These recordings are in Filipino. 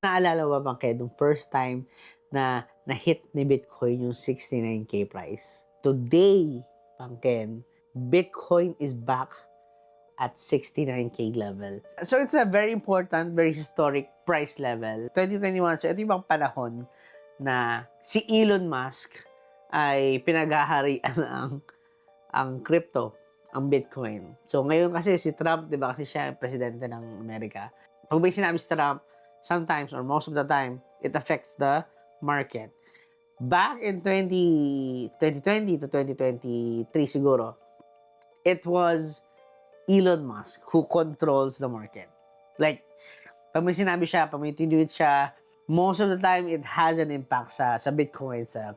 Naalala mo ba nung first time na na-hit ni Bitcoin yung 69K price? Today, Pangken, Bitcoin is back at 69K level. So it's a very important, very historic price level. 2021, so ito yung bang panahon na si Elon Musk ay pinaghaharian ang crypto, ang Bitcoin. So ngayon kasi si Trump, di ba kasi siya presidente ng Amerika. Pag may sinabi si Trump, sometimes or most of the time, it affects the market. Back in 2020 to 2023 siguro, it was Elon Musk who controls the market. Like, pag may sinabi siya, pag may tweet siya, most of the time, it has an impact sa Bitcoin, sa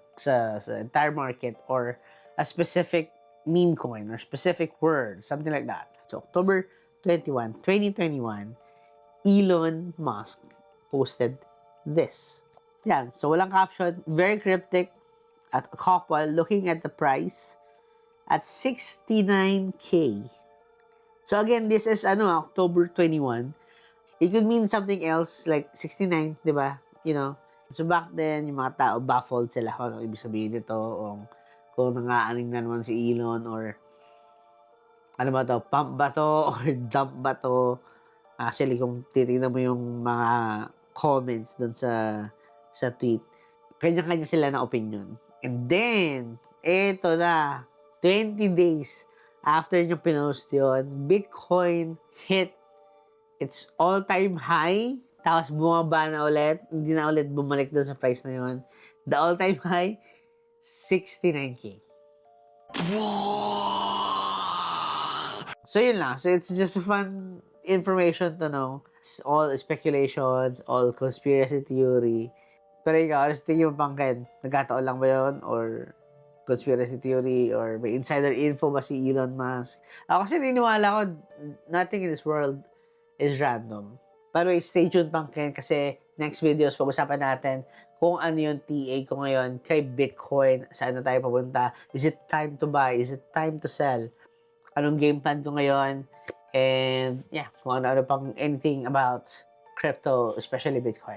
entire market, or a specific meme coin, or specific word, something like that. So, October 21, 2021, Elon Musk posted this. Yan. So, walang caption. Very cryptic. At a couple looking at the price at 69K. So, again, this is October 21. It could mean something else like 69, di ba? You know? So, back then, yung mga tao baffled sila kung ano ibig sabihin nito, o kung nangaaning na naman si Elon, or ano ba to, pump ba to, or dump ba to. Actually, kung titignan mo yung mga comments dun sa tweet, kanya-kanya sila na opinion. And then, eto na, 20 days after nyo pinost yun, Bitcoin hit its all-time high, tapos bumaba na ulit, hindi na ulit bumalik dun sa price na yun. The all-time high, 69K. So, yun lang. So, it's just fun information to know. It's all speculations, all conspiracy theory. Pero ikaw, ano sa tingin mo, Pangken? Nagkataon lang ba yun? Or conspiracy theory? Or may insider info ba si Elon Musk? Ako kasi niniwala ko, nothing in this world is random. Pero stay tuned, Pangken, kasi next videos, pag-usapan natin kung ano yung TA ko ngayon kay Bitcoin. Saan na tayo papunta? Is it time to buy? Is it time to sell? Anong game plan ko ngayon, and yeah, kung ano-ano pang anything about crypto, especially Bitcoin.